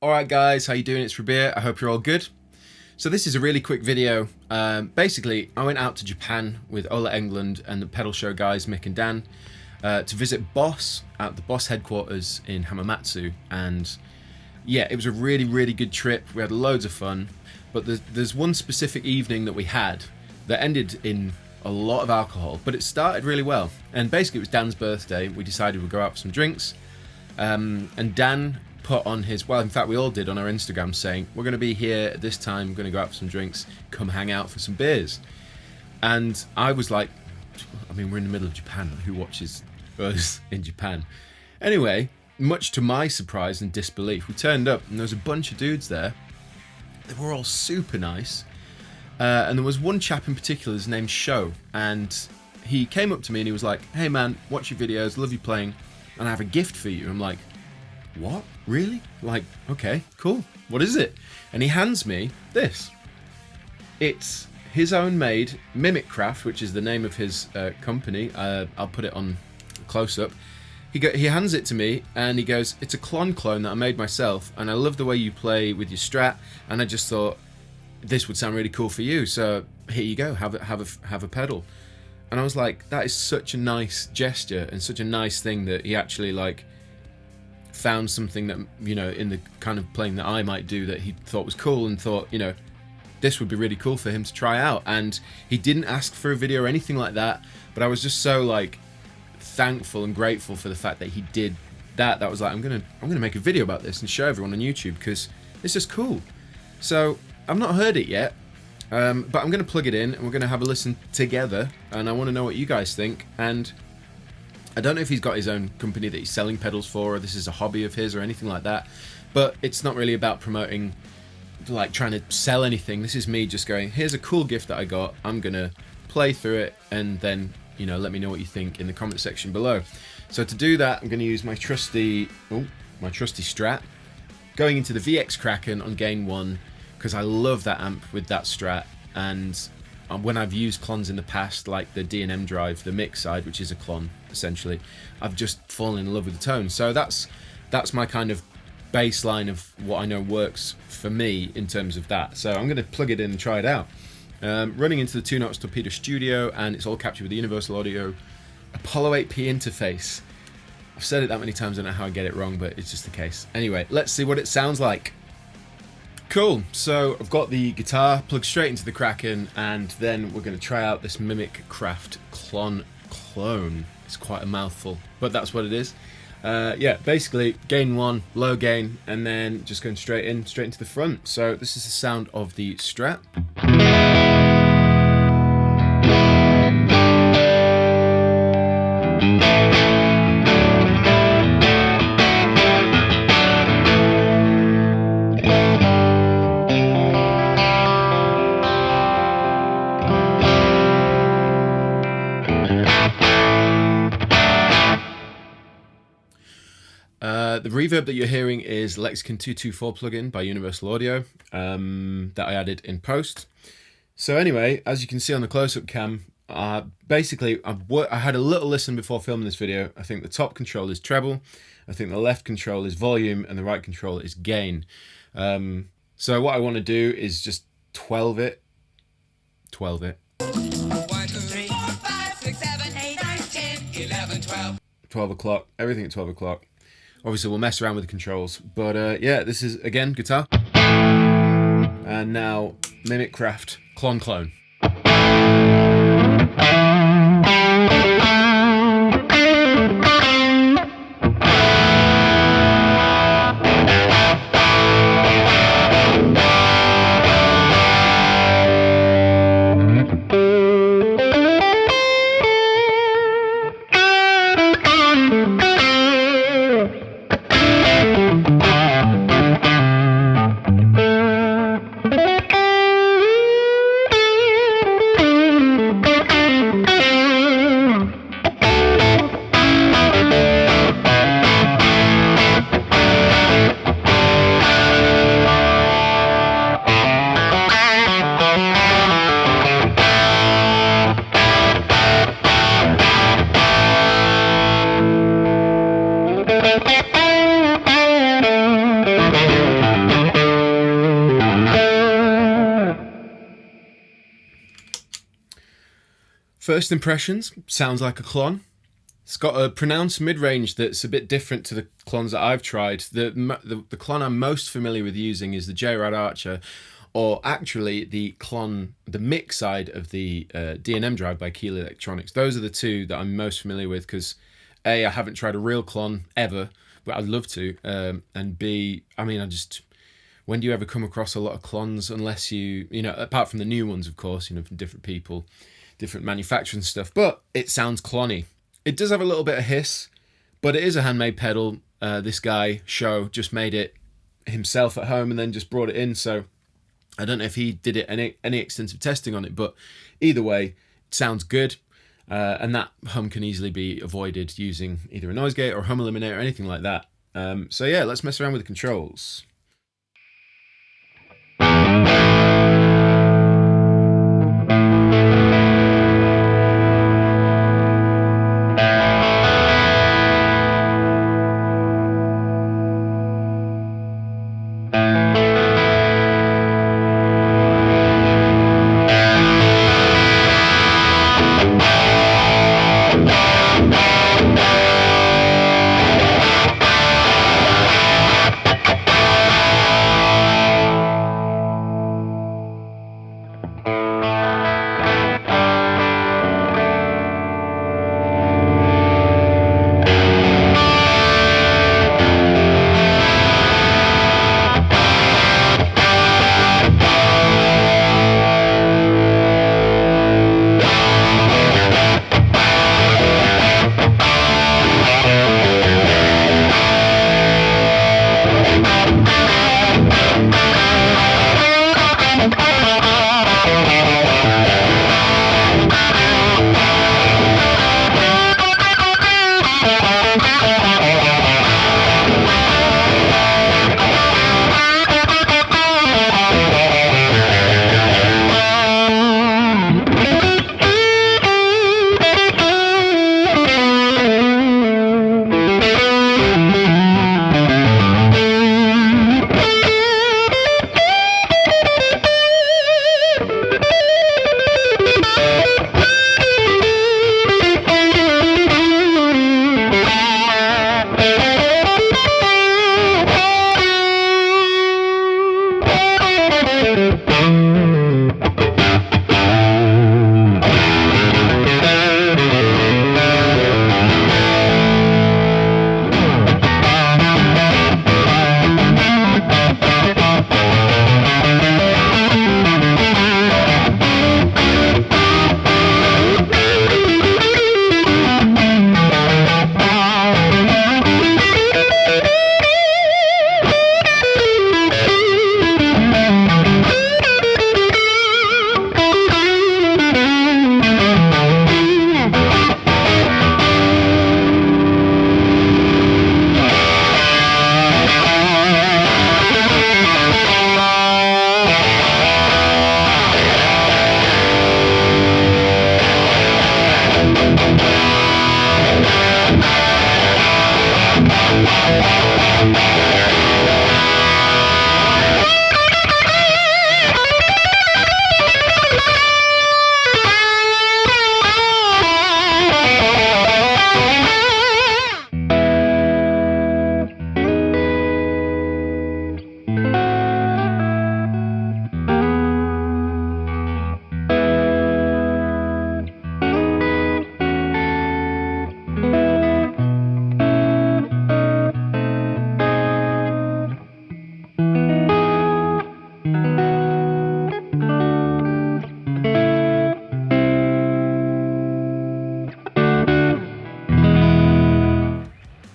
Alright guys, how you doing? It's Rabea. I hope you're all good. So this is a really quick video. Basically, I went out to Japan with Ola England and the pedal show guys, Mick and Dan, to visit Boss at the Boss headquarters in Hamamatsu. And yeah, it was a really good trip. We had loads of fun. But there's one specific evening that we had that ended in a lot of alcohol, but it started really well. And basically it was Dan's birthday. We decided we'd go out for some drinks. And Dan put on his, well, in fact we all did on our Instagram, saying we're going to be here at this time, we're going to go out for some drinks, come hang out for some beers. And I was like, I mean, we're in the middle of Japan, who watches us in Japan? Anyway, much to my surprise and disbelief, we turned up and there was a bunch of dudes there. They were all super nice, and there was one chap in particular, his name's Sho, and he came up to me and he was like, hey man, watch your videos, love you playing, and I have a gift for you. I'm like, what? Really? Like, okay, cool. What is it? And he hands me this. It's his own made Mimicraft, which is the name of his company. I'll put it on close up. He hands it to me and he goes, it's a clone that I made myself, and I love the way you play with your Strat, and I just thought this would sound really cool for you, so here you go, have a pedal. And I was like, that is such a nice gesture and such a nice thing that he actually like found something that, you know, in the kind of playing that I might do that he thought was cool, and thought, you know, this would be really cool for him to try out. And he didn't ask for a video or anything like that, but I was just so like thankful and grateful for the fact that he did that. That was like, I'm gonna make a video about this and show everyone on YouTube because it's just cool. So I've not heard it yet, but I'm gonna plug it in and we're gonna have a listen together, and I want to know what you guys think. And I don't know if he's got his own company that he's selling pedals for, or this is a hobby of his or anything like that, but it's not really about promoting, like trying to sell anything. This is me just going, here's a cool gift that I got, I'm gonna play through it, and then, you know, let me know what you think in the comment section below. So to do that, I'm going to use my trusty Strat, going into the VX Kraken on gain 1, because I love that amp with that Strat. And when I've used clones in the past, like the D&M drive, the mix side, which is a clone essentially, I've just fallen in love with the tone. So that's my kind of baseline of what I know works for me in terms of that. So I'm going to plug it in and try it out. Running into the 2-Knots Torpedo Studio, and it's all captured with the Universal Audio Apollo 8P interface. I've said it that many times, I don't know how I get it wrong, but it's just the case. Anyway, let's see what it sounds like. Cool, so I've got the guitar plugged straight into the Kraken, and then we're going to try out this Mimicraft clone. It's quite a mouthful, but that's what it is. Yeah, basically gain 1, low gain, and then just going straight into the front. So this is the sound of the Strat. The reverb that you're hearing is Lexicon 224 plugin by Universal Audio that I added in post. So anyway, as you can see on the close-up cam, basically I had a little listen before filming this video. I think the top control is treble, I think the left control is volume, and the right control is gain. So what I want to do is just 12 it. 1, 2, 3, 4, 5, 6, 7, 8, 9, 10, 11, 12. 12 o'clock, everything at 12 o'clock. Obviously we'll mess around with the controls, but yeah, this is again guitar, and now Mimicraft clone. First impressions, sounds like a clon. It's got a pronounced mid-range that's a bit different to the clones that I've tried. The clon I'm most familiar with using is the J-Rod Archer, or actually the mix side of the D&M drive by Keeley Electronics. Those are the two that I'm most familiar with because A, I haven't tried a real clon ever, but I'd love to, and B, I mean, when do you ever come across a lot of clones unless you know, apart from the new ones, of course, you know, from different people, different manufacturing stuff, but it sounds clonny. It does have a little bit of hiss, but it is a handmade pedal. This guy, Show, just made it himself at home and then just brought it in, so I don't know if he did it any extensive testing on it, but either way, it sounds good, and that hum can easily be avoided using either a noise gate or a hum eliminator or anything like that. So yeah, let's mess around with the controls.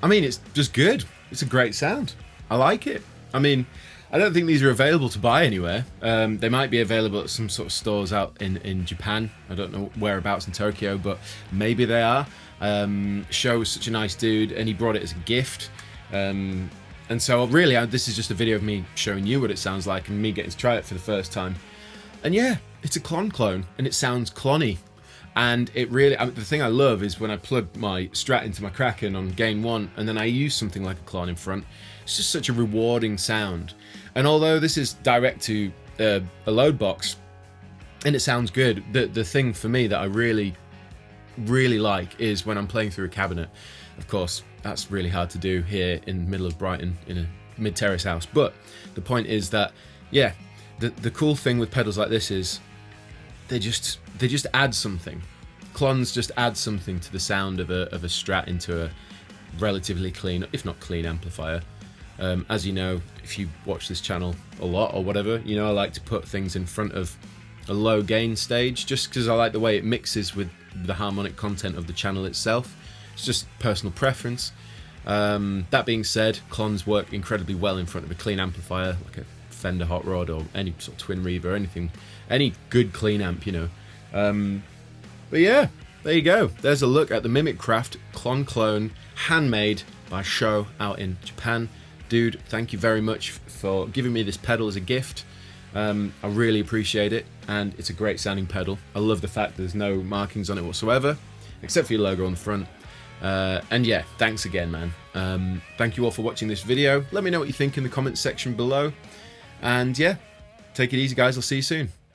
I mean, it's just good. It's a great sound. I like it. I mean, I don't think these are available to buy anywhere. They might be available at some sort of stores out in Japan. I don't know whereabouts in Tokyo, but maybe they are. Sho was such a nice dude, and he brought it as a gift. And so really, this is just a video of me showing you what it sounds like and me getting to try it for the first time. And yeah, it's a clone, and it sounds clonny. And it really, the thing I love is when I plug my Strat into my Kraken on gain 1 and then I use something like a clone in front, it's just such a rewarding sound. And although this is direct to a load box and it sounds good, the thing for me that I really really like is when I'm playing through a cabinet. Of course, that's really hard to do here in the middle of Brighton in a mid-terrace house. But the point is that, yeah, the cool thing with pedals like this is they just add something. Clones just add something to the sound of a Strat into a relatively clean, if not clean, amplifier. As you know, if you watch this channel a lot or whatever, you know I like to put things in front of a low gain stage just because I like the way it mixes with the harmonic content of the channel itself. It's just personal preference. That being said, clones work incredibly well in front of a clean amplifier like a Fender Hot Rod or any sort of Twin Reverb or anything, any good clean amp, you know. But yeah, there you go. There's a look at the Mimicraft Clone, handmade by Sho out in Japan. Dude, thank you very much for giving me this pedal as a gift. I really appreciate it, and it's a great sounding pedal. I love the fact there's no markings on it whatsoever, except for your logo on the front. And yeah, thanks again, man. Thank you all for watching this video. Let me know what you think in the comments section below. And yeah, take it easy, guys. I'll see you soon.